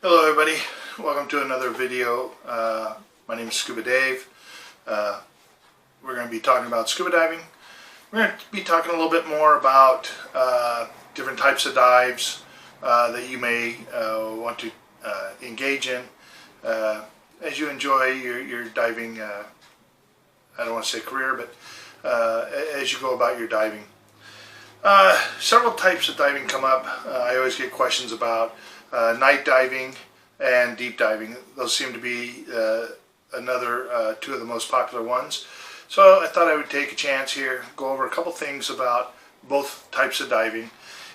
Hello everybody, welcome to another video. My name is Scuba Dave. We're going to be talking about scuba diving. We're going to be talking a little bit more about different types of dives that you may want to engage in as you enjoy your diving, I don't want to say career, but as you go about your diving. Several types of diving come up. I always get questions about night diving and deep diving. Those seem to be another two of the most popular ones. So I thought I would take a chance here, go over a couple things about both types of diving,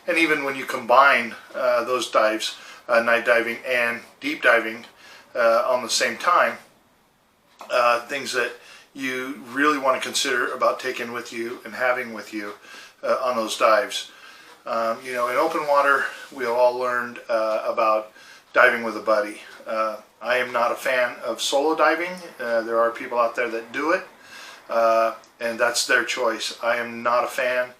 and even when you combine those dives, night diving and deep diving on the same time, things that you really want to consider about taking with you and having with you on those dives. You know, in open water, we all learned about diving with a buddy. I am not a fan of solo diving. There are people out there that do it, and that's their choice. I am not a fan.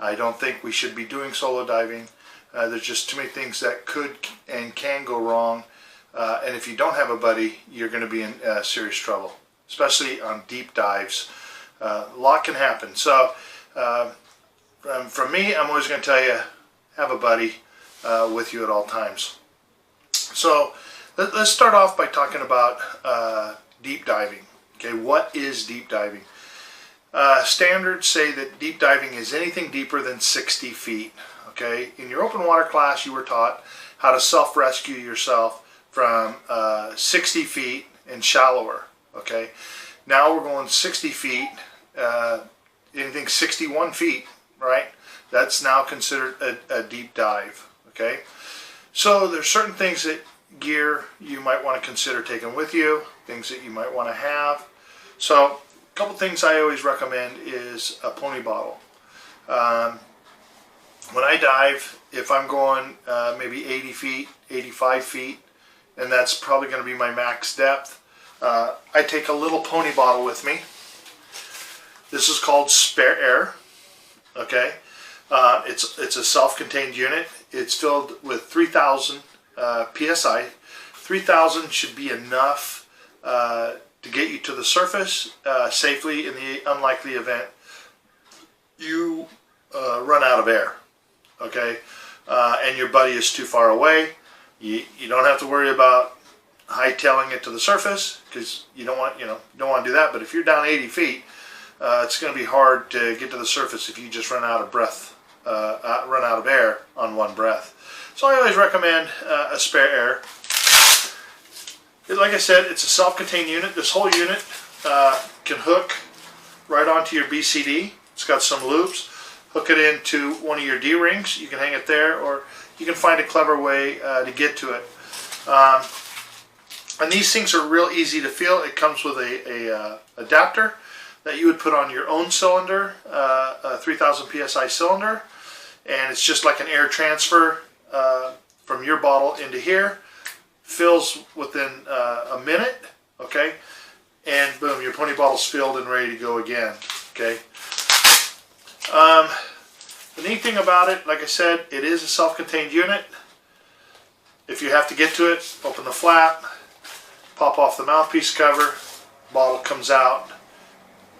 I don't think we should be doing solo diving. There's just too many things that could and can go wrong, and if you don't have a buddy, you're going to be in serious trouble, especially on deep dives. A lot can happen. So from me, I'm always going to tell you, have a buddy with you at all times. So let's start off by talking about deep diving. Okay, what is deep diving? Standards say that deep diving is anything deeper than 60 feet. Okay, in your open water class, you were taught how to self-rescue yourself from 60 feet and shallower. Okay, now we're going 60 feet, anything 61 feet. Right? That's now considered a deep dive. Okay? So there's certain things that gear you might want to consider taking with you, things that you might want to have. So a couple things I always recommend is a pony bottle. When I dive, if I'm going maybe 80 feet, 85 feet, and that's probably going to be my max depth, I take a little pony bottle with me. This is called spare air. Okay, it's a self-contained unit. It's filled with 3,000 psi. 3,000 should be enough to get you to the surface safely in the unlikely event you run out of air. Okay, and your buddy is too far away. You don't have to worry about hightailing it to the surface because you don't want to do that. But if you're down 80 feet. It's going to be hard to get to the surface if you just run out of breath, run out of air on one breath. So I always recommend a spare air. Like I said, it's a self-contained unit. This whole unit can hook right onto your BCD. It's got some loops. Hook it into one of your D-rings. You can hang it there, or you can find a clever way to get to it. And these things are real easy to fill. It comes with a adapter that you would put on your own cylinder, a 3,000 psi cylinder, and it's just like an air transfer from your bottle into here. Fills within a minute, okay, and boom, your pony bottle's filled and ready to go again. Okay. The neat thing about it, like I said, it is a self-contained unit. If you have to get to it, open the flap, pop off the mouthpiece cover, bottle comes out,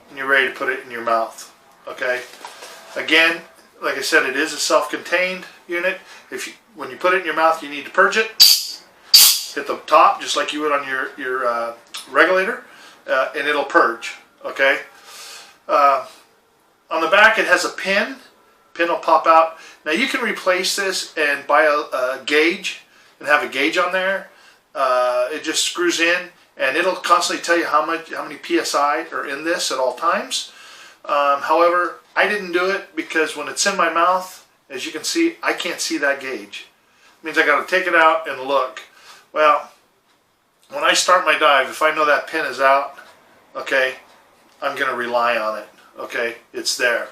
and you're ready to put it in your mouth. Okay. Again, like I said, it is a self-contained unit. When you put it in your mouth, you need to purge it. Hit the top just like you would on your regulator, and it'll purge. Okay. On the back, it has a pin. Pin will pop out. Now you can replace this and buy a gauge and have a gauge on there. It just screws in. And it'll constantly tell you how many psi are in this at all times. However, I didn't do it because when it's in my mouth, as you can see, I can't see that gauge. It means I got to take it out and look. Well, when I start my dive, if I know that pin is out, okay, I'm going to rely on it. Okay, it's there.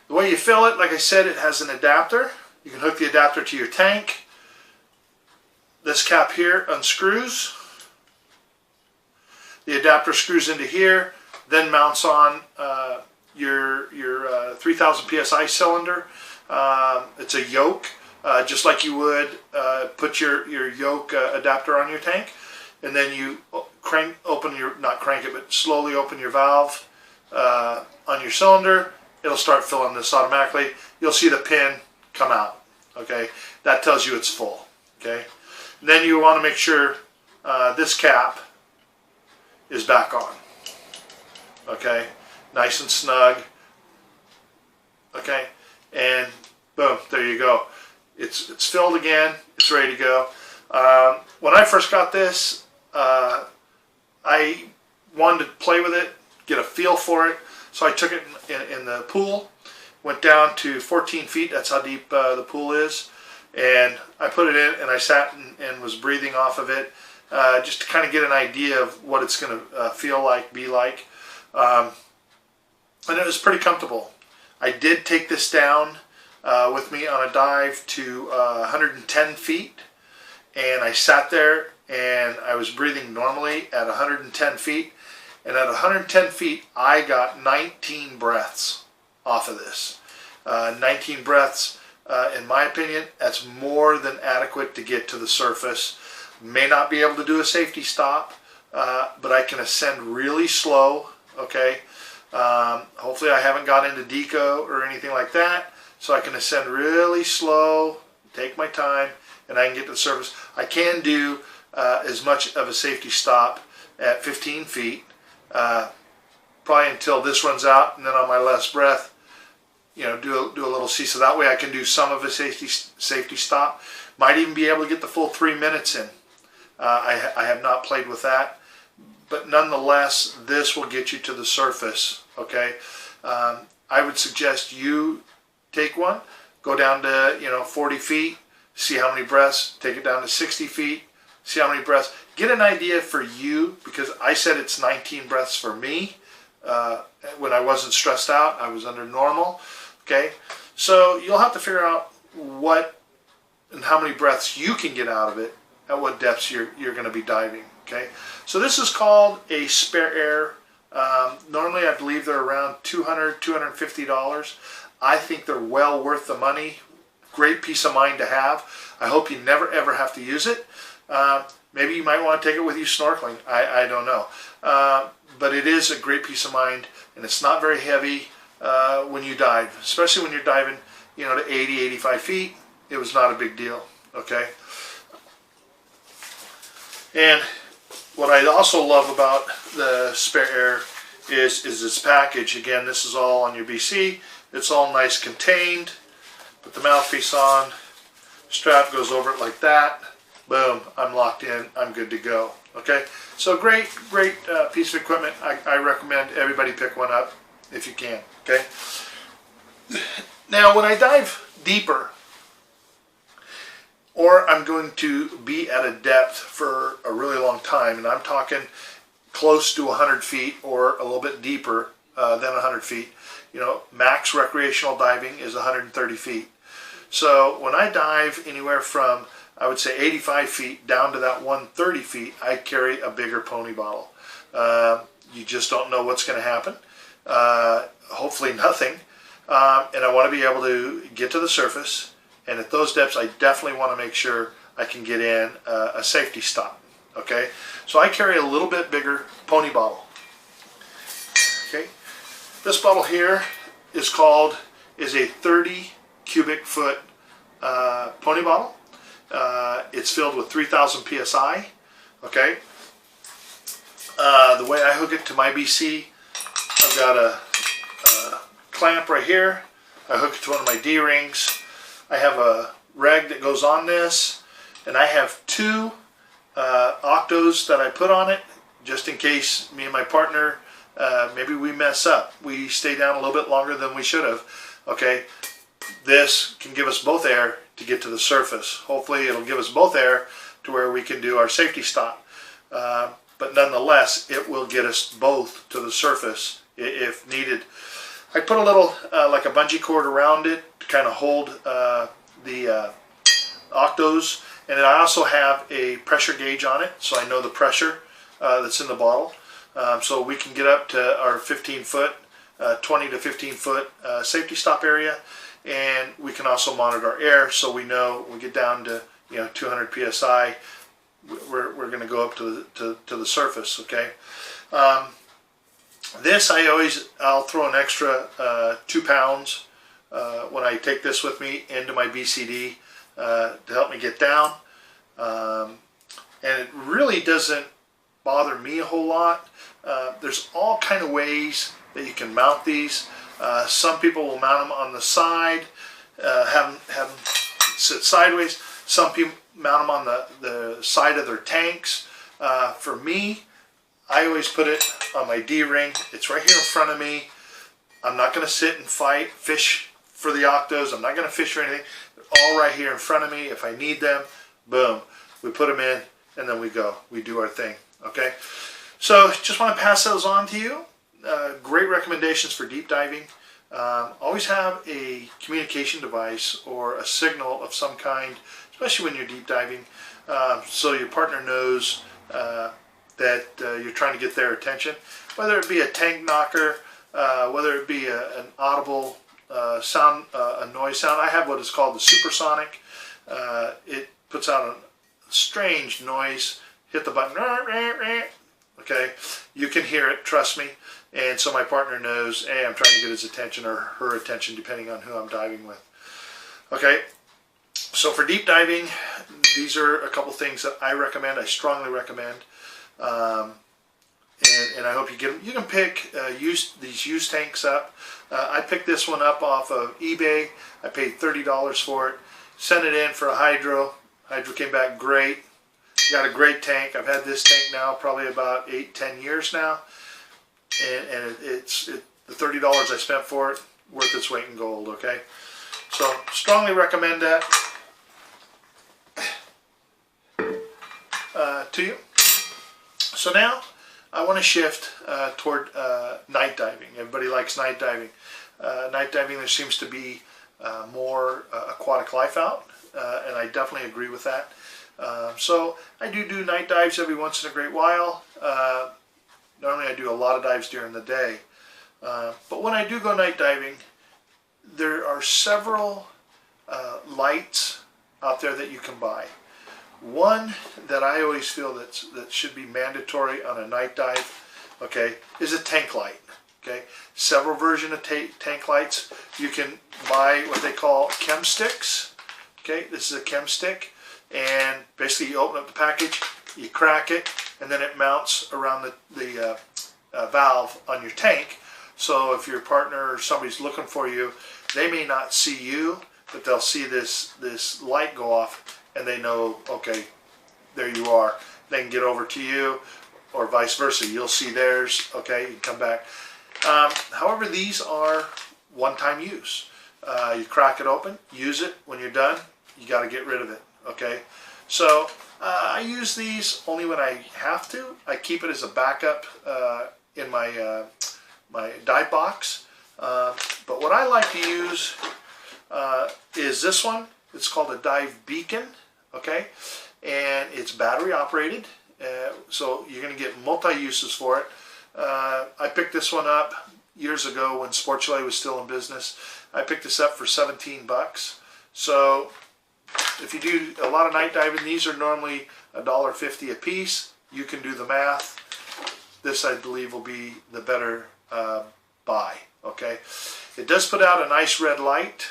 The way you fill it, like I said, it has an adapter. You can hook the adapter to your tank. This cap here unscrews. The adapter screws into here, then mounts on your 3,000 psi cylinder. It's a yoke. just like you would put your yoke adapter on your tank, and then you slowly open your valve on your cylinder. It'll start filling this automatically. You'll see the pin come out. Okay, that tells you it's full. Okay, and then you want to make sure this cap is back on. Okay, nice and snug. Okay, and boom, there you go. It's filled again. It's ready to go. When I first got this, I wanted to play with it, get a feel for it. So I took it in the pool, went down to 14 feet. That's how deep the pool is. And I put it in, and I sat and was breathing off of it, just to kind of get an idea of what it's going to feel like, be like. And it was pretty comfortable. I did take this down with me on a dive to 110 feet, and I sat there and I was breathing normally at 110 feet, and at 110 feet I got 19 breaths off of this. 19 breaths, in my opinion, that's more than adequate to get to the surface. May not be able to do a safety stop, but I can ascend really slow. Okay, hopefully I haven't got into deco or anything like that, so I can ascend really slow, take my time, and I can get to the surface. I can do as much of a safety stop at 15 feet, probably until this runs out, and then on my last breath, you know, do a little C, so that way I can do some of a safety stop. Might even be able to get the full 3 minutes in. I have not played with that, but nonetheless, this will get you to the surface. Okay, I would suggest you take one, go down to 40 feet, see how many breaths. Take it down to 60 feet, see how many breaths. Get an idea for you, because I said it's 19 breaths for me. When I wasn't stressed out, I was under normal. Okay, so you'll have to figure out what and how many breaths you can get out of it at what depths you're going to be diving. Okay, so this is called a spare air. Normally I believe they're around $200, $250. I think they're well worth the money. Great peace of mind to have. I hope you never ever have to use it. Maybe you might want to take it with you snorkeling. I don't know. But it is a great peace of mind, and it's not very heavy when you dive, especially when you're diving, to 80, 85 feet. It was not a big deal. Okay. And what I also love about the spare air is this package. Again, this is all on your BC. It's all nice contained. Put the mouthpiece on. Strap goes over it like that. Boom, I'm locked in. I'm good to go. Okay, so great piece of equipment. I recommend everybody pick one up if you can. Okay. Now, when I dive deeper, or I'm going to be at a depth for a really long time, and I'm talking close to 100 feet or a little bit deeper than 100 feet. Max recreational diving is 130 feet. So when I dive anywhere from, I would say, 85 feet down to that 130 feet, I carry a bigger pony bottle. You just don't know what's going to happen. Hopefully nothing. And I want to be able to get to the surface. And at those depths, I definitely want to make sure I can get in a safety stop. Okay, so I carry a little bit bigger pony bottle. Okay, this bottle here is a 30 cubic foot pony bottle. It's filled with 3,000 psi. Okay, the way I hook it to my BC, I've got a clamp right here. I hook it to one of my D-rings. I have a reg that goes on this, and I have two octos that I put on it, just in case me and my partner, maybe we mess up. We stay down a little bit longer than we should have. Okay, this can give us both air to get to the surface. Hopefully it'll give us both air to where we can do our safety stop. But nonetheless, it will get us both to the surface if needed. I put a little, like a bungee cord around it to kind of hold the octos. And then I also have a pressure gauge on it, so I know the pressure that's in the bottle. So we can get up to our 15 foot, 20 to 15 foot safety stop area. and we can also monitor our air, so we know when we get down to 200 psi, we're going to go up to the surface. Okay. This I'll throw an extra 2 pounds when I take this with me into my BCD to help me get down, and it really doesn't bother me a whole lot. There's all kind of ways that you can mount these. Some people will mount them on the side, have them sit sideways. Some people mount them on the side of their tanks. For me, I always put it on my D-ring. It's right here in front of me. I'm not going to sit and fish for the octos. I'm not going to fish for anything. They're all right here in front of me. If I need them, boom, we put them in, and then we go. We do our thing. Okay? So just want to pass those on to you. Great recommendations for deep diving. Always have a communication device or a signal of some kind, especially when you're deep diving, so your partner knows that you're trying to get their attention, whether it be a tank knocker, whether it be an audible sound, a noise sound. I have what is called the supersonic. It puts out a strange noise. Hit the button, okay, you can hear it, trust me, and so my partner knows, hey, I'm trying to get his attention or her attention, depending on who I'm diving with. Okay, so for deep diving, these are a couple things that I recommend. I strongly recommend, and I hope you get them. You can pick these used tanks up. I picked this one up off of eBay. I paid $30 for it. Sent it in for a hydro. Hydro came back great. Got a great tank. I've had this tank now probably about 8-10 years now, and the $30 I spent for it, worth its weight in gold. Okay, so strongly recommend that to you. So now I want to shift toward night diving. Everybody likes night diving. Night diving, there seems to be more aquatic life out, and I definitely agree with that. So I do night dives every once in a great while. Normally I do a lot of dives during the day. But when I do go night diving, there are several lights out there that you can buy. One that I always feel that should be mandatory on a night dive, okay, is a tank light. Okay, several versions of tank lights. You can buy what they call chem sticks. Okay, this is a chem stick. And basically you open up the package, you crack it, and then it mounts around the valve on your tank. So if your partner or somebody's looking for you, they may not see you, but they'll see this light go off, and they know, okay, there you are. They can get over to you, or vice versa. You'll see theirs, okay, you can come back. However, these are one-time use. You crack it open, use it. When you're done, you got to get rid of it. Okay, so I use these only when I have to. I keep it as a backup in my my dive box. But what I like to use is this one. It's called a dive beacon. Okay, and it's battery operated. So you're going to get multi-uses for it. I picked this one up years ago when Sport Chalet was still in business. I picked this up for 17 bucks. So if you do a lot of night diving, these are normally $1.50 a piece. You can do the math. This, I believe, will be the better buy. Okay, it does put out a nice red light.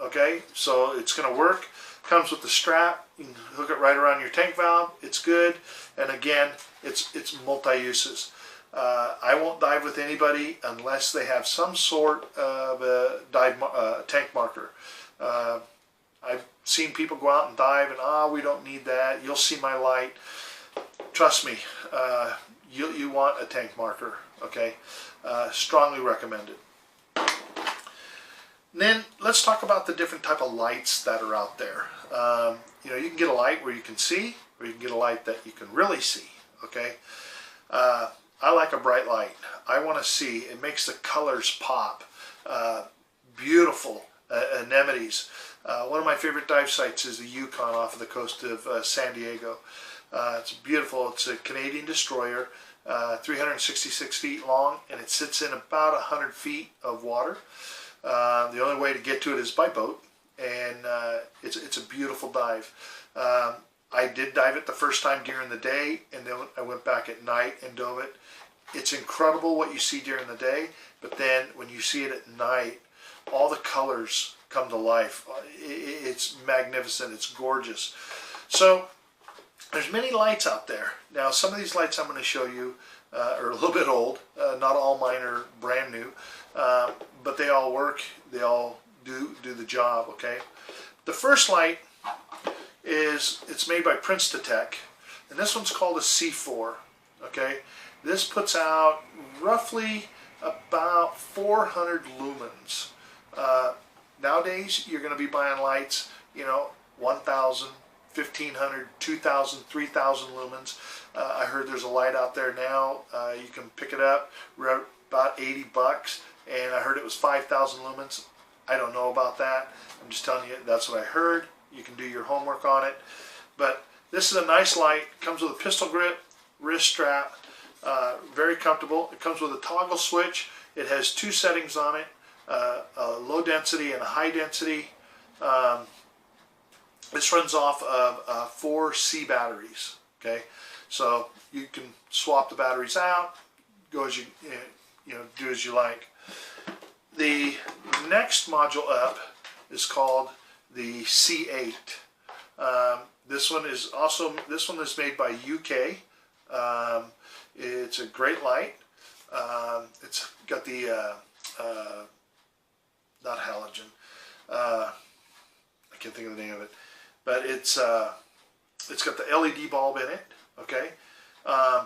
Okay, so it's going to work. Comes with the strap. You can hook it right around your tank valve. It's good, and again, it's multi-uses. I won't dive with anybody unless they have some sort of a tank marker. I've seen people go out and dive and, we don't need that. You'll see my light. Trust me, you want a tank marker, okay? Strongly recommended. And then let's talk about the different type of lights that are out there. You can get a light where you can see, or you can get a light that you can really see, okay? I like a bright light. I want to see. It makes the colors pop. Beautiful anemones. One of my favorite dive sites is the Yukon off of the coast of San Diego. It's beautiful. It's a Canadian destroyer, 366 feet long, and it sits in about 100 feet of water. The only way to get to it is by boat, and it's a beautiful dive. I did dive it the first time during the day, and then I went back at night and dove it. It's incredible what you see during the day, but then when you see it at night, all the colors come to life. It's magnificent. It's gorgeous. So there's many lights out there. Now, some of these lights I'm going to show you are a little bit old. Not all mine are brand new, but they all work. They all do the job. Okay. The first light it's made by Princeton, and this one's called a C4. Okay. This puts out roughly about 400 lumens. Nowadays, you're going to be buying lights, 1,000, 1,500, 2,000, 3,000 lumens. I heard there's a light out there now. You can pick it up about $80, and I heard it was 5,000 lumens. I don't know about that. I'm just telling you that's what I heard. You can do your homework on it. But this is a nice light. It comes with a pistol grip, wrist strap. Very comfortable. It comes with a toggle switch. It has two settings on it, a low density and a high density. This runs off of 4 C batteries. Okay, so you can swap the batteries out, go as you do as you like. The next module up is called the C8. This one is made by UK. It's a great light. It's got the not halogen. I can't think of the name of it, but it's got the LED bulb in it. Okay,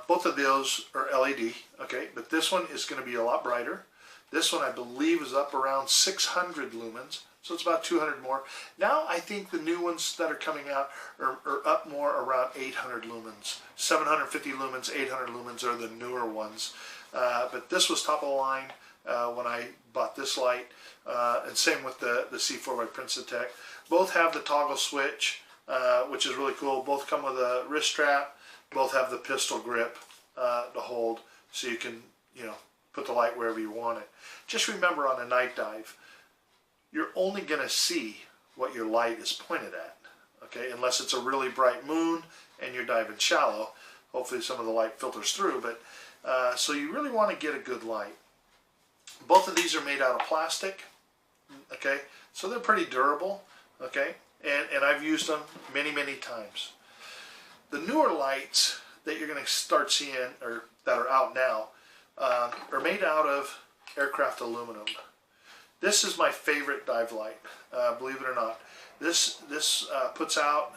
both of those are LED. Okay, but this one is going to be a lot brighter. This one I believe is up around 600 lumens, so it's about 200 more. Now I think the new ones that are coming out are up more around 800 lumens. 750 lumens, 800 lumens are the newer ones. But this was top of the line when I bought this light. And same with the C4 by Princeton. Both have the toggle switch, which is really cool. Both come with a wrist strap. Both have the pistol grip to hold, so you can, put the light wherever you want it. Just remember, on a night dive, you're only going to see what your light is pointed at, okay? Unless it's a really bright moon and you're diving shallow. Hopefully some of the light filters through, but so you really want to get a good light. Both of these are made out of plastic, okay? So they're pretty durable, okay? And I've used them many, many times. The newer lights that you're going to start seeing, or that are out now, are made out of aircraft aluminum. This is my favorite dive light, believe it or not. This puts out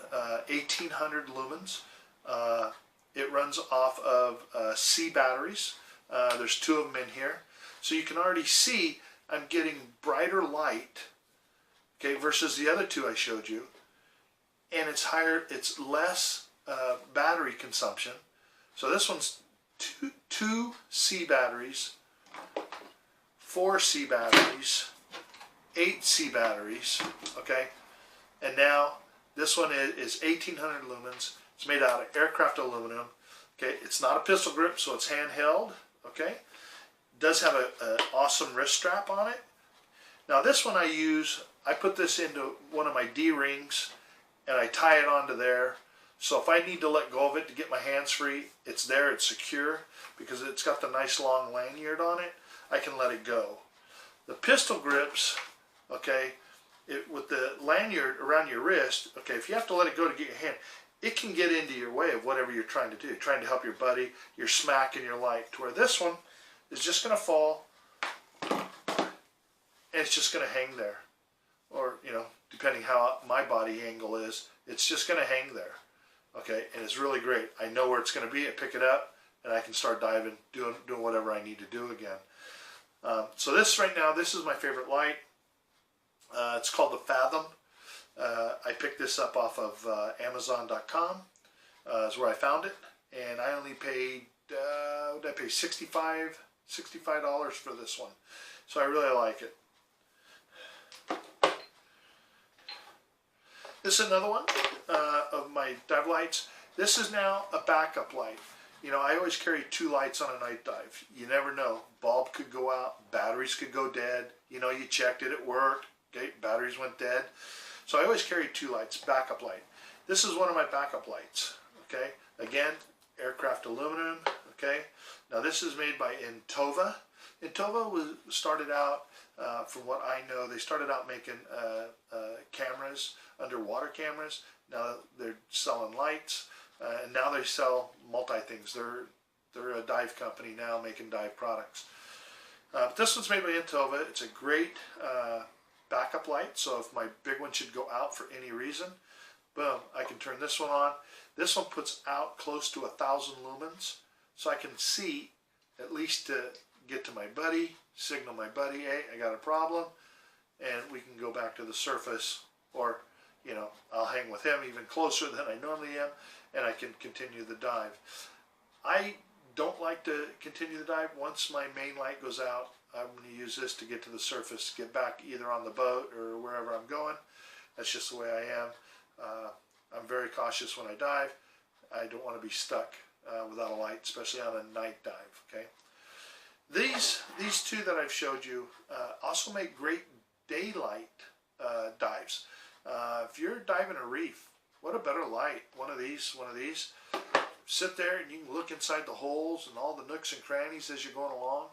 1,800 lumens. It runs off of C batteries. There's 2 of them in here. So you can already see I'm getting brighter light, okay, versus the other 2 I showed you. And it's higher, it's less battery consumption. So this one's two C batteries, 4 C batteries, 8 C batteries, okay? And now this one is 1,800 lumens. It's made out of aircraft aluminum. Okay, it's not a pistol grip, so it's handheld. Okay, it does have an awesome wrist strap on it. Now this one I put this into one of my D rings, and I tie it onto there. So if I need to let go of it to get my hands free, it's there, it's secure, because it's got the nice long lanyard on it. I can let it go. The pistol grips, okay, with the lanyard around your wrist, okay, if you have to let it go to get your hand, it can get into your way of whatever you're trying to do, trying to help your buddy, you're smacking your light, to where this one is just going to fall, and it's just going to hang there. Or, depending how my body angle is, it's just going to hang there. Okay, and it's really great. I know where it's going to be. I pick it up, and I can start diving, doing whatever I need to do again. So this right now, this is my favorite light. It's called the Fathom. I picked this up off of Amazon.com. Is where I found it, and I only paid what did I pay, $65 for this one. So I really like it. This is another one of my dive lights. This is now a backup light. You know, I always carry 2 lights on a night dive. You never know. Bulb could go out, batteries could go dead. You know, you checked it, it worked. Okay, batteries went dead. So I always carry 2 lights, backup light. This is one of my backup lights. Okay, again, aircraft aluminum. Okay, now this is made by Intova. Intova started out, from what I know, they started out making cameras, underwater cameras. Now they're selling lights, and now they sell multi-things. They're a dive company now making dive products. But this one's made by Intova. It's a great backup light, so if my big one should go out for any reason, boom, I can turn this one on. This one puts out close to 1,000 lumens, so I can see at least to get to my buddy, signal my buddy, hey, I got a problem, and we can go back to the surface, or, you know, I'll hang with him even closer than I normally am, and I can continue the dive. I don't like to continue the dive. Once my main light goes out, I'm going to use this to get to the surface, get back either on the boat or wherever I'm going. That's just the way I am. I'm very cautious when I dive. I don't want to be stuck without a light, especially on a night dive. Okay. These 2 that I've showed you also make great daylight dives. If you're diving a reef, what a better light. One of these. Sit there and you can look inside the holes and all the nooks and crannies as you're going along,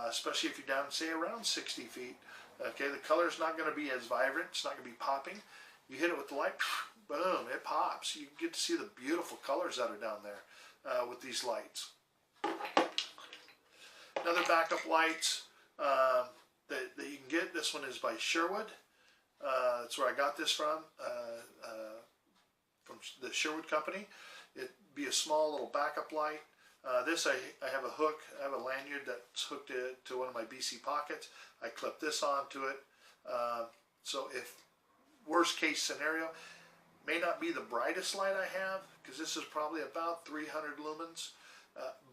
especially if you're down, say, around 60 feet. Okay, the color's not going to be as vibrant. It's not going to be popping. You hit it with the light, boom, it pops. You get to see the beautiful colors that are down there with these lights. Another backup lights that you can get. This one is by Sherwood. That's where I got this from the Sherwood company. It'd be a small little backup light. This I have a hook. I have a lanyard that's hooked to one of my BC pockets. I clip this onto it. So if worst case scenario, may not be the brightest light I have, because this is probably about 300 lumens,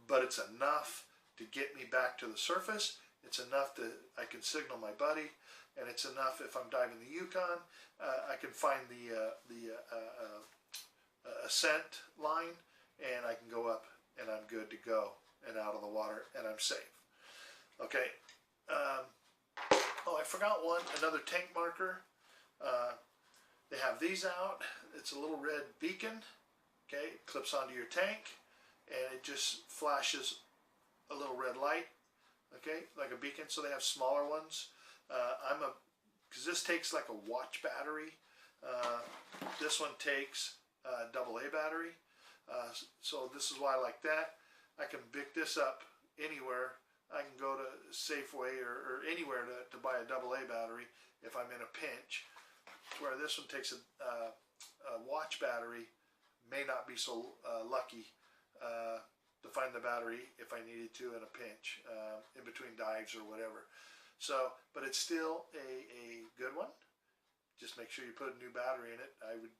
but it's enough to get me back to the surface. It's enough that I can signal my buddy, and it's enough if I'm diving the Yukon, I can find the ascent line, and I can go up, and I'm good to go, and out of the water, and I'm safe. Okay. Oh, I forgot another tank marker. They have these out. It's a little red beacon. Okay, it clips onto your tank, and it just flashes a little red light. Okay, like a beacon. So they have smaller ones. Because this takes like a watch battery. This one takes a AA battery. So this is why I like that. I can pick this up anywhere. I can go to Safeway or anywhere to buy a AA battery if I'm in a pinch. Where this one takes a watch battery, may not be so lucky to find the battery if I needed to in a pinch, in between dives or whatever. So, but it's still a good one. Just make sure you put a new battery in it. I would,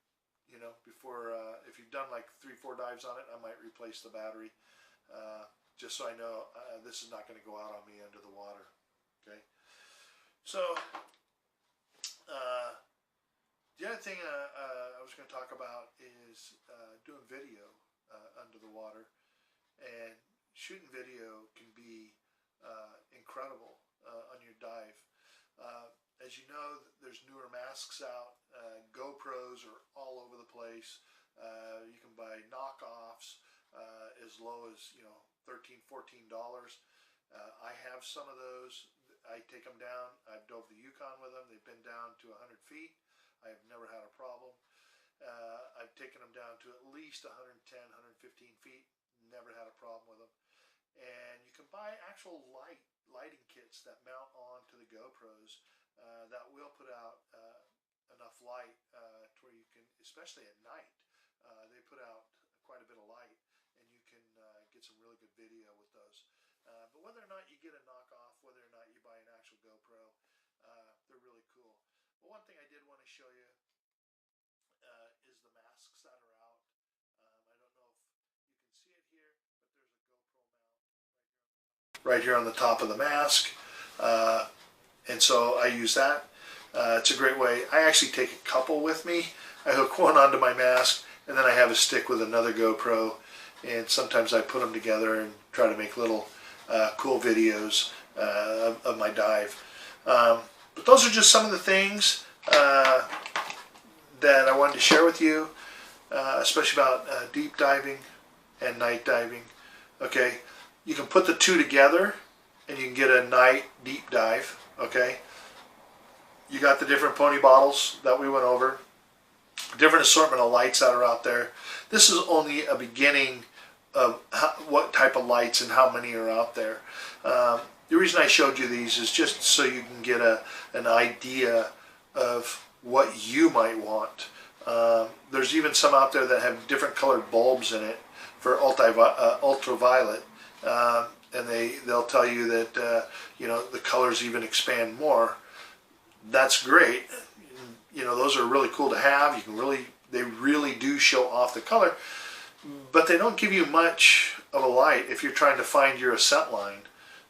you know, before, if you've done like 3-4 dives on it, I might replace the battery, just so I know this is not going to go out on me under the water. Okay. So, the other thing I was going to talk about is doing video under the water, and shooting video can be incredible on your dive. As you know, there's newer masks out. GoPros are all over the place. You can buy knockoffs as low as, you know, $13, $14. I have some of those. I take them down. I've dove the Yukon with them. They've been down to 100 feet. I have never had a problem. I've taken them down to at least 110, 115 feet. Never had a problem with them. And you can buy actual lighting kits that mount on to the GoPros that will put out enough light to where you can, especially at night, they put out quite a bit of light, and you can get some really good video with those. But whether or not you get a knockoff, whether or not you buy an actual GoPro, they're really cool. But one thing I did want to show you is the masks that are out. I don't know if you can see it here, but there's a GoPro mount right here on the top of the mask. And so I use that. It's a great way. I actually take a couple with me. I hook one onto my mask, and then I have a stick with another GoPro, and sometimes I put them together and try to make little cool videos of my dive. But those are just some of the things that I wanted to share with you, especially about deep diving and night diving. Okay, you can put the two together and you can get a night deep dive. Okay, you got the different pony bottles that we went over, different assortment of lights that are out there. This is only a beginning of what type of lights and how many are out there. The reason I showed you these is just so you can get an idea of what you might want. There's even some out there that have different colored bulbs in it for ultraviolet, and they'll tell you that you know, the colors even expand more. That's great. You know, those are really cool to have. You can they really do show off the color, but they don't give you much of a light if you're trying to find your ascent line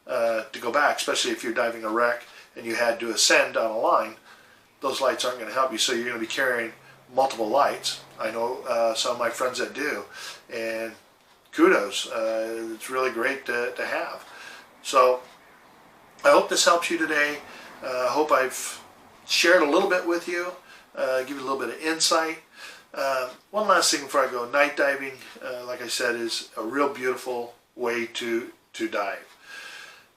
to go back, especially if you're diving a wreck and you had to ascend on a line. Those lights aren't going to help you, so you're going to be carrying multiple lights. I know some of my friends that do, and kudos. It's really great to have. So I hope this helps you today. I hope I've shared a little bit with you, give you a little bit of insight. One last thing before I go, night diving, like I said, is a real beautiful way to dive.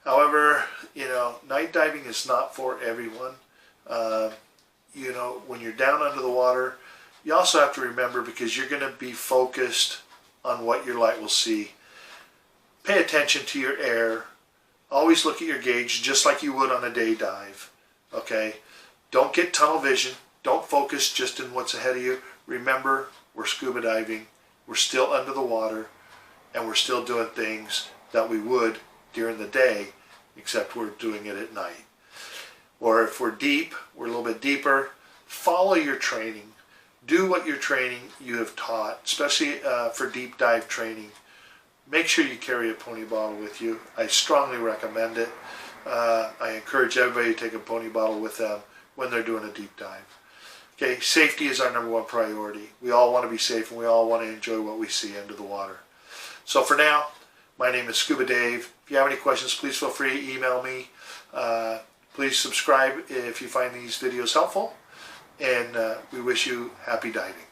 However, you know, night diving is not for everyone. You know, when you're down under the water, you also have to remember, because you're going to be focused on what your light will see. Pay attention to your air. Always look at your gauge just like you would on a day dive. Okay? Don't get tunnel vision. Don't focus just in what's ahead of you. Remember, we're scuba diving. We're still under the water, and we're still doing things that we would during the day, except we're doing it at night. Or if we're deep, we're a little bit deeper. Follow your training. Do what your training you have taught, especially for deep dive training. Make sure you carry a pony bottle with you. I strongly recommend it. I encourage everybody to take a pony bottle with them when they're doing a deep dive. Okay, safety is our #1 priority. We all want to be safe, and we all want to enjoy what we see under the water. So for now, my name is Scuba Dave. If you have any questions, please feel free to email me. Please subscribe if you find these videos helpful, and we wish you happy diving.